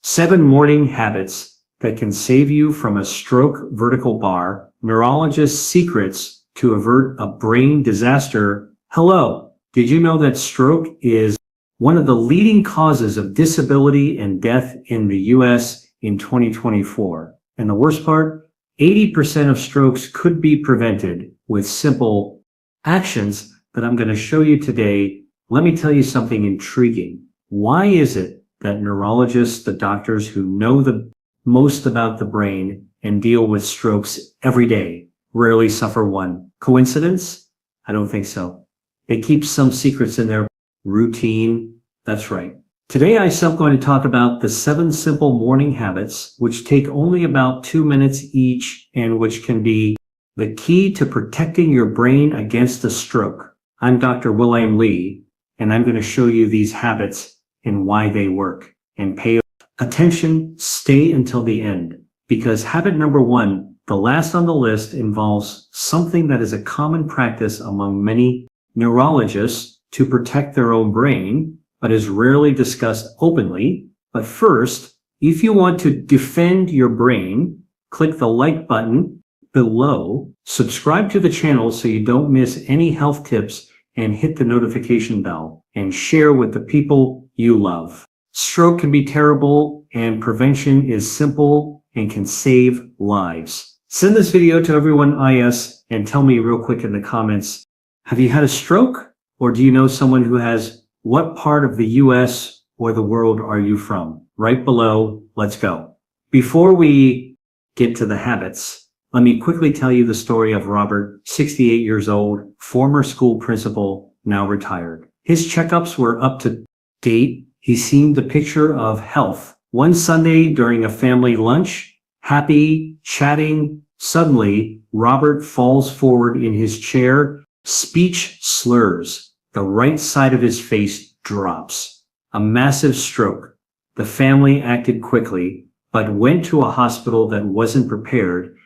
7 morning habits that can save you from a stroke vertical bar. Neurologist's secrets to avert a brain disaster. Hello. Did you know that stroke is one of the leading causes of disability and death in the US in 2024? And the worst part, 80% of strokes could be prevented with simple actions that I'm going to show you today. Let me tell you something intriguing. Why is it that neurologists, the doctors who know the most about the brain and deal with strokes every day, rarely suffer one? Coincidence? I don't think so. They keep some secrets in their routine. That's right. Today I'm going to talk about the 7 simple morning habits, which take only about 2 minutes each and which can be the key to protecting your brain against a stroke. I'm Dr. William Lee, and I'm going to show you these habits and why they work. And pay attention, stay until the end, because habit number 1, the last on the list, involves something that is a common practice among many neurologists to protect their own brain, but is rarely discussed openly. But first, if you want to defend your brain, click the like button below, subscribe to the channel so you don't miss any health tips, and hit the notification bell and share with the people you love. Stroke can be terrible and prevention is simple and can save lives. Send this video to everyone IS and tell me real quick in the comments, have you had a stroke? Or do you know someone who has? What part of the US or the world are you from? Right below, let's go. Before we get to the habits, let me quickly tell you the story of Robert, 68 years old, former school principal, now retired. His checkups were up to date. He seemed the picture of health. One Sunday during a family lunch, happy, chatting, suddenly Robert falls forward in his chair, speech slurs. The right side of his face drops. A massive stroke. The family acted quickly, but went to a hospital that wasn't prepared.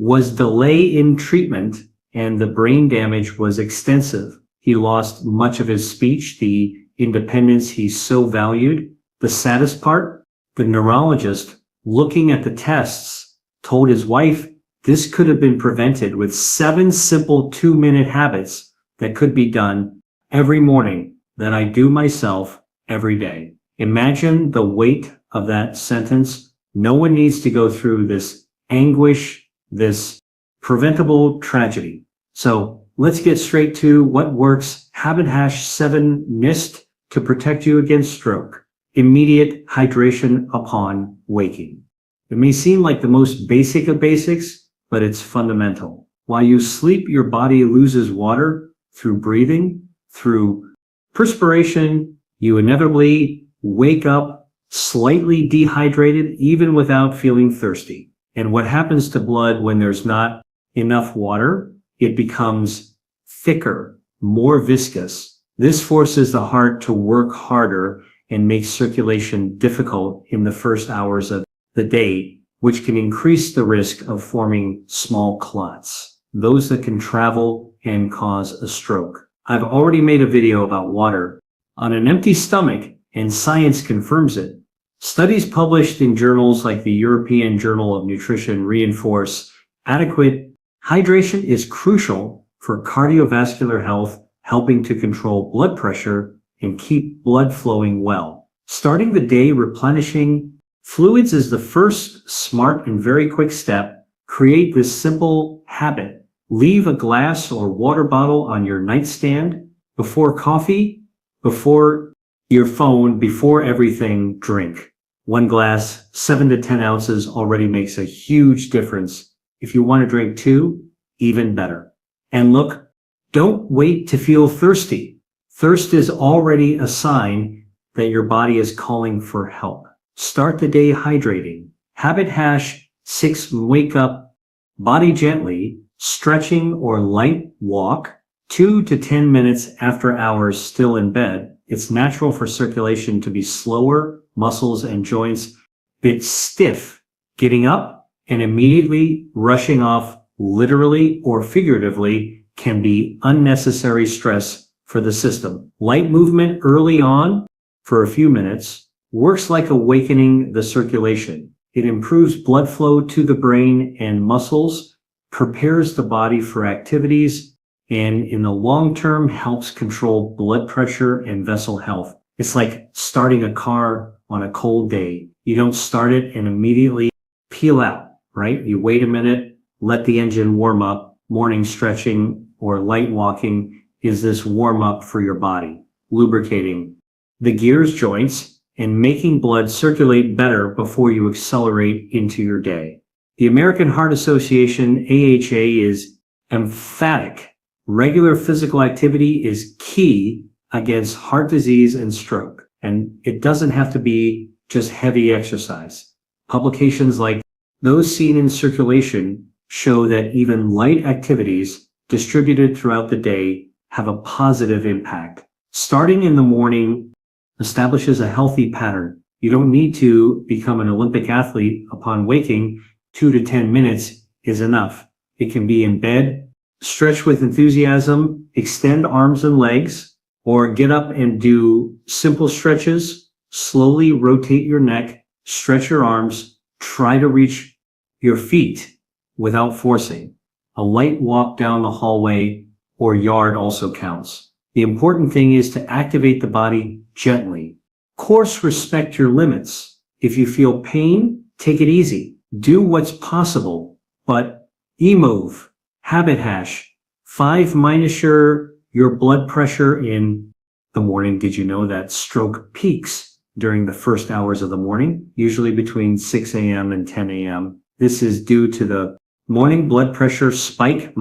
Was delay in treatment, and the brain damage was extensive. He lost much of his speech, the independence he so valued. The saddest part, the neurologist, looking at the tests, told his wife this could have been prevented with 7 simple 2-minute habits that could be done every morning that I do myself every day. Imagine the weight of that sentence. No one needs to go through this anguish, this preventable tragedy. So let's get straight to what works. Habit hash 7 missed to protect you against stroke. Immediate hydration upon waking. It may seem like the most basic of basics, but it's fundamental. While you sleep, your body loses water through breathing. Through perspiration, you inevitably wake up slightly dehydrated, even without feeling thirsty. And what happens to blood when there's not enough water? It becomes thicker, more viscous. This forces the heart to work harder and makes circulation difficult in the first hours of the day, which can increase the risk of forming small clots, those that can travel and cause a stroke. I've already made a video about water on an empty stomach, and science confirms it. Studies published in journals like the European Journal of Nutrition reinforce adequate hydration is crucial for cardiovascular health, helping to control blood pressure and keep blood flowing well. Starting the day replenishing fluids is the first smart and very quick step. Create this simple habit. Leave a glass or water bottle on your nightstand before coffee, before your phone, before everything. Drink. 1 glass, 7 to 10 ounces already makes a huge difference. If you want to drink 2, even better. And look, don't wait to feel thirsty. Thirst is already a sign that your body is calling for help. Start the day hydrating. Habit hash 6, wake up, body gently, stretching or light walk, 2 to 10 minutes after hours still in bed. It's natural for circulation to be slower, muscles and joints bit stiff. Getting up and immediately rushing off, literally or figuratively, can be unnecessary stress for the system. Light movement early on for a few minutes works like awakening the circulation. It improves blood flow to the brain and muscles, prepares the body for activities, and in the long term helps control blood pressure and vessel health. It's like starting a car on a cold day. You don't start it and immediately peel out, right? You wait a minute, let the engine warm up. Morning stretching or light walking is this warm up for your body, lubricating the gears, joints, and making blood circulate better before you accelerate into your day. The American Heart Association, AHA, is emphatic. Regular physical activity is key against heart disease and stroke, and it doesn't have to be just heavy exercise. Publications like those seen in Circulation show that even light activities distributed throughout the day have a positive impact. Starting in the morning establishes a healthy pattern. You don't need to become an Olympic athlete upon waking. 2 to 10 minutes is enough. It can be in bed, stretch with enthusiasm, extend arms and legs, or get up and do simple stretches. Slowly rotate your neck, stretch your arms, try to reach your feet without forcing. A light walk down the hallway or yard also counts. The important thing is to activate the body gently. Of course, respect your limits. If you feel pain, take it easy. Do what's possible, but move. Habit hash. 5, monitor your blood pressure in the morning. Did you know that stroke peaks during the first hours of the morning, usually between 6 a.m. and 10 a.m.? This is due to the morning blood pressure spike,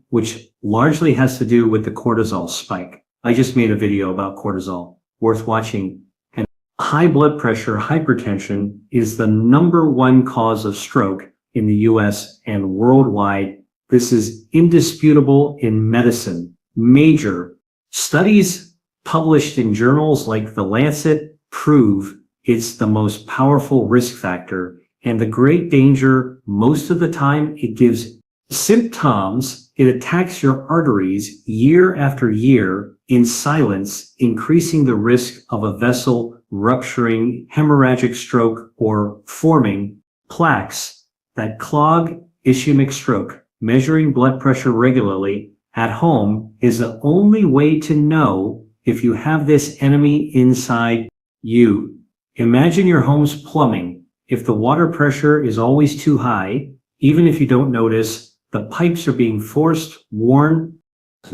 which largely has to do with the cortisol spike. I just made a video about cortisol, worth watching. And high blood pressure, hypertension, is the #1 cause of stroke in the US and worldwide. This is indisputable in medicine. Major studies published in journals like The Lancet prove it's the most powerful risk factor. And the great danger, most of the time, it gives symptoms. It attacks your arteries year after year in silence, increasing the risk of a vessel rupturing, hemorrhagic stroke, or forming plaques that clog ischemic stroke. Measuring blood pressure regularly at home is the only way to know if you have this enemy inside you. Imagine your home's plumbing. If the water pressure is always too high, even if you don't notice, the pipes are being forced, worn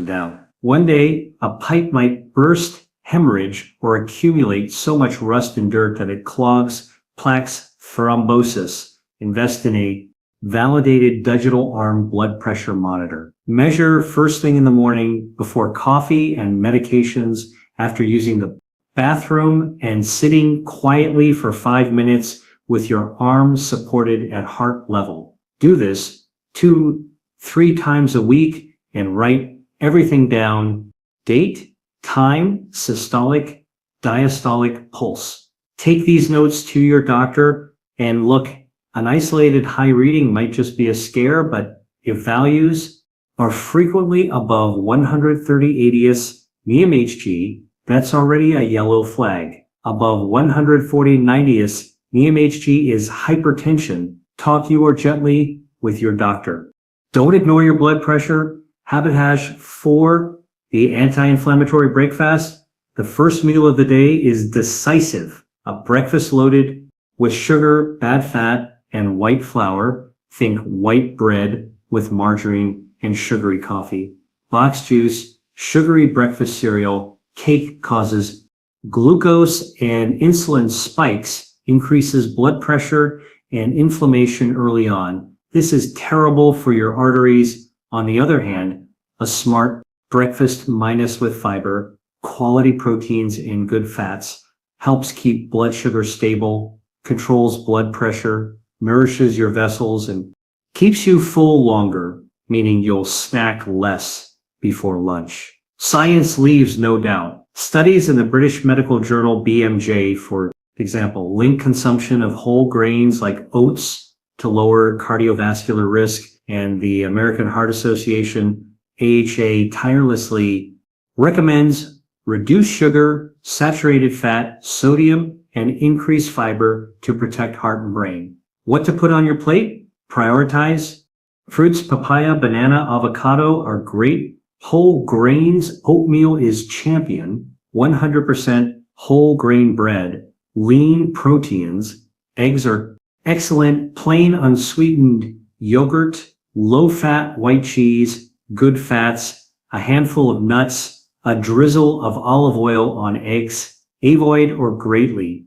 down. One day, a pipe might burst, hemorrhage, or accumulate so much rust and dirt that it clogs, plaques, thrombosis. Invest in a validated digital arm blood pressure monitor. Measure first thing in the morning, before coffee and medications, after using the bathroom, and sitting quietly for 5 minutes with your arms supported at heart level. Do this 2-3 times a week and write everything down: date, time, systolic, diastolic, pulse. Take these notes to your doctor and look. An isolated high reading might just be a scare, but if values are frequently above 130 ADS MEMHG, that's already a yellow flag. Above 140 90s MEMHG is hypertension. Talk you or gently with your doctor. Don't ignore your blood pressure. Habit hash 4, the anti-inflammatory breakfast. The first meal of the day is decisive. A breakfast loaded with sugar, bad fat, and white flour. Think white bread with margarine and sugary coffee. Box juice, sugary breakfast cereal, cake causes glucose and insulin spikes, increases blood pressure and inflammation early on. This is terrible for your arteries. On the other hand, a smart breakfast minus with fiber, quality proteins and good fats helps keep blood sugar stable, controls blood pressure, nourishes your vessels, and keeps you full longer, meaning you'll snack less before lunch. Science leaves no doubt. Studies in the British medical journal BMJ, for example, link consumption of whole grains like oats to lower cardiovascular risk, and the American Heart Association, AHA, tirelessly recommends reduced sugar, saturated fat, sodium, and increase fiber to protect heart and brain. What to put on your plate? Prioritize. Fruits, papaya, banana, avocado are great. Whole grains, oatmeal is champion. 100% whole grain bread. Lean proteins. Eggs are excellent. Plain unsweetened yogurt. Low-fat white cheese. Good fats. A handful of nuts. A drizzle of olive oil on eggs. Avoid or greatly.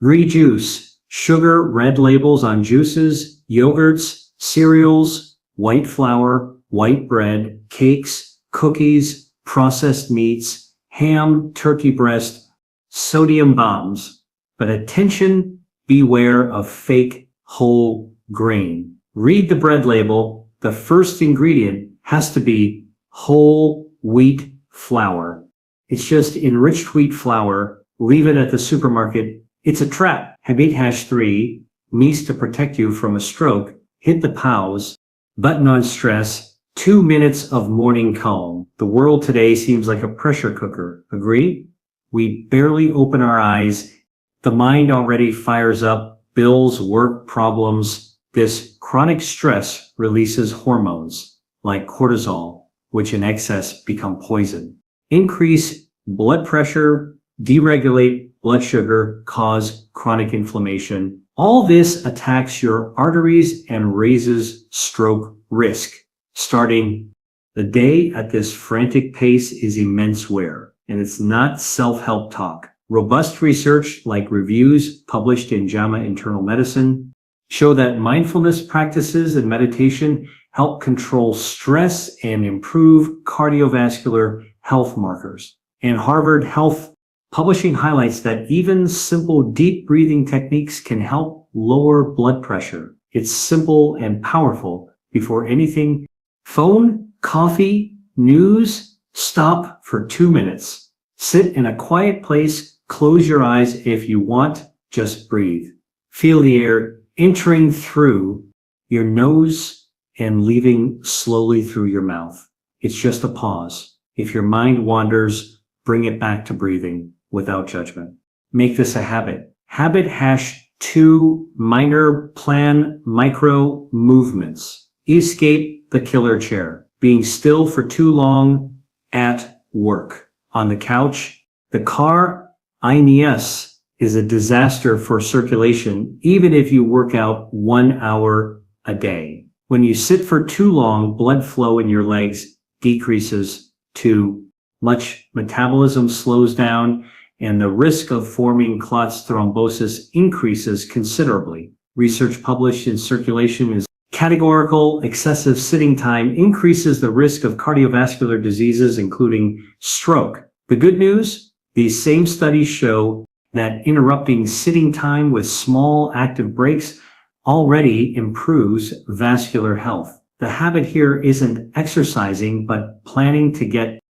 Rejuice. Sugar, red labels on juices, yogurts, cereals, white flour, white bread, cakes, cookies, processed meats, ham, turkey breast, sodium bombs. But attention, beware of fake whole grain. Read the bread label. The first ingredient has to be whole wheat flour. It's just enriched wheat flour. Leave it at the supermarket. It's a trap. Habit #3, means to protect you from a stroke. Hit the pause button on stress. 2 minutes of morning calm. The world today seems like a pressure cooker. Agree? We barely open our eyes. The mind already fires up. Bills, work, problems. This chronic stress releases hormones like cortisol, which in excess become poison. Increase blood pressure, deregulate blood sugar, cause chronic inflammation. All this attacks your arteries and raises stroke risk. Starting the day at this frantic pace is immense wear, and it's not self-help talk. Robust research, like reviews published in JAMA Internal Medicine, show that mindfulness practices and meditation help control stress and improve cardiovascular health markers. And Harvard Health Publishing highlights that even simple deep breathing techniques can help lower blood pressure. It's simple and powerful. Before anything, phone, coffee, news, stop for 2 minutes. Sit in a quiet place, close your eyes if you want, just breathe. Feel the air entering through your nose and leaving slowly through your mouth. It's just a pause. If your mind wanders, bring it back to breathing without judgment. Make this a habit. Habit #2, minor plan micro movements. Escape the killer chair. Being still for too long at work. On the couch. The car, INES, is a disaster for circulation, even if you work out 1 hour a day. When you sit for too long, blood flow in your legs decreases too much. Metabolism slows down, and the risk of forming clots thrombosis increases considerably. Research published in Circulation is categorical. Excessive sitting time increases the risk of cardiovascular diseases, including stroke. The good news? These same studies show that interrupting sitting time with small active breaks already improves vascular health. The habit here isn't exercising, but planning to get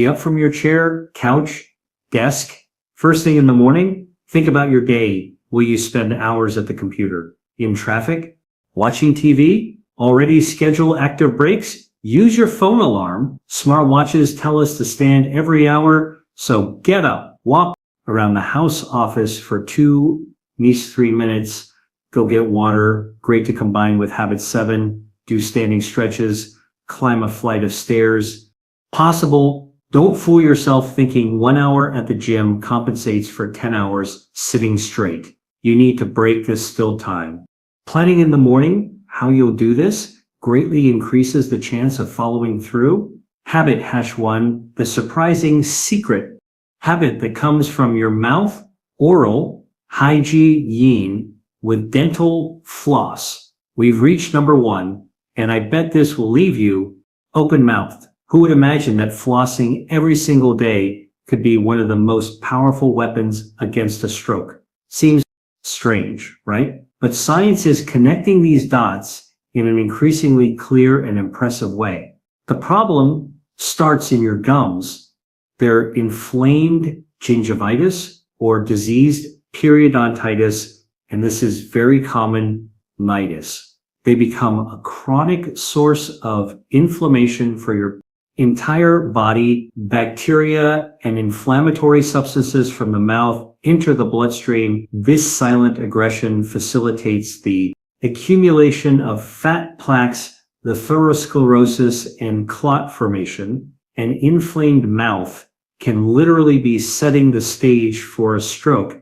up from your chair, couch, desk. First thing in the morning, think about your day. Will you spend hours at the computer? In traffic? Watching TV? Already schedule active breaks? Use your phone alarm. Smartwatches tell us to stand every hour, so get up, walk around the house office for 3 minutes. Go get water. Great to combine with habit 7. Do standing stretches. Climb a flight of stairs. Possible. Don't fool yourself thinking 1 hour at the gym compensates for 10 hours sitting straight. You need to break this still time. Planning in the morning, how you'll do this, greatly increases the chance of following through. Habit #1, the surprising secret habit that comes from your mouth, oral hygiene with dental floss. We've reached number 1, and I bet this will leave you open-mouthed. Who would imagine that flossing every single day could be one of the most powerful weapons against a stroke? Seems strange, right? But science is connecting these dots in an increasingly clear and impressive way. The problem starts in your gums. They're inflamed gingivitis or diseased periodontitis, and this is very common mitis. They become a chronic source of inflammation for your entire body, bacteria and inflammatory substances from the mouth enter the bloodstream. This silent aggression facilitates the accumulation of fat plaques, the atherosclerosis and clot formation. An inflamed mouth can literally be setting the stage for a stroke.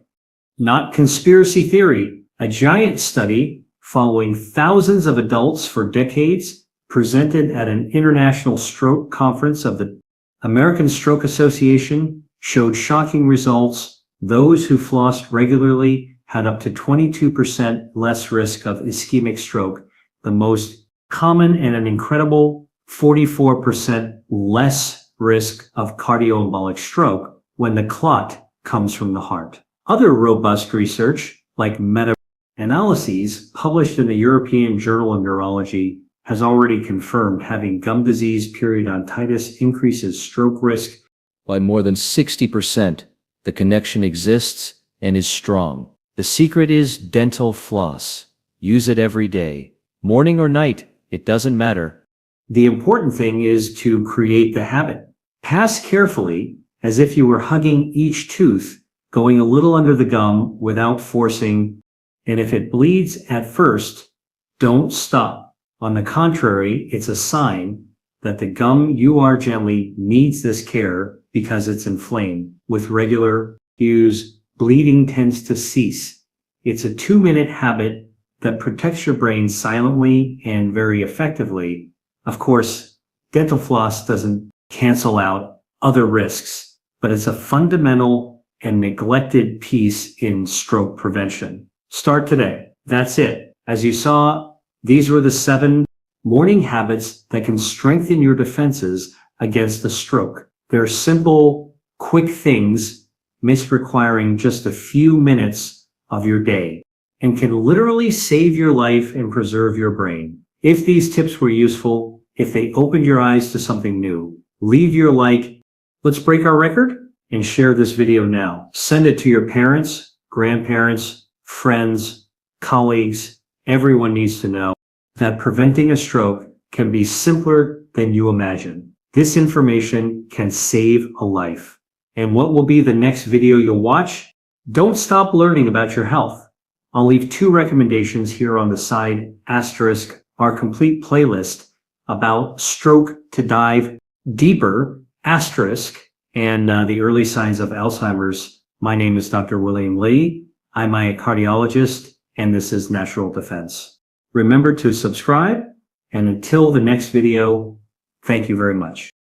Not conspiracy theory. A giant study following thousands of adults for decades, presented at an international stroke conference of the American Stroke Association, showed shocking results. Those who flossed regularly had up to 22% less risk of ischemic stroke, the most common, and an incredible 44% less risk of cardioembolic stroke when the clot comes from the heart. Other robust research, like meta-analyses published in the European Journal of Neurology, has already confirmed having gum disease periodontitis increases stroke risk by more than 60%. The connection exists and is strong. The secret is dental floss. Use it every day, morning or night, it doesn't matter. The important thing is to create the habit. Pass carefully, as if you were hugging each tooth, going a little under the gum without forcing, and if it bleeds at first, don't stop. On the contrary, it's a sign that the gum you are gently needs this care because it's inflamed. With regular use, bleeding tends to cease. It's a 2-minute habit that protects your brain silently and very effectively. Of course, dental floss doesn't cancel out other risks, but it's a fundamental and neglected piece in stroke prevention. Start today. That's it. As you saw, these were the 7 morning habits that can strengthen your defenses against a stroke. They're simple, quick things, requiring just a few minutes of your day, and can literally save your life and preserve your brain. If these tips were useful, if they opened your eyes to something new, leave your like. Let's break our record and share this video now. Send it to your parents, grandparents, friends, colleagues. Everyone needs to know that preventing a stroke can be simpler than you imagine. This information can save a life. And what will be the next video you'll watch? Don't stop learning about your health. I'll leave 2 recommendations here on the side, asterisk, our complete playlist about stroke to dive deeper, asterisk, and the early signs of Alzheimer's. My name is Dr. William Lee. I'm a cardiologist, and this is Natural Defense. Remember to subscribe, and until the next video, thank you very much.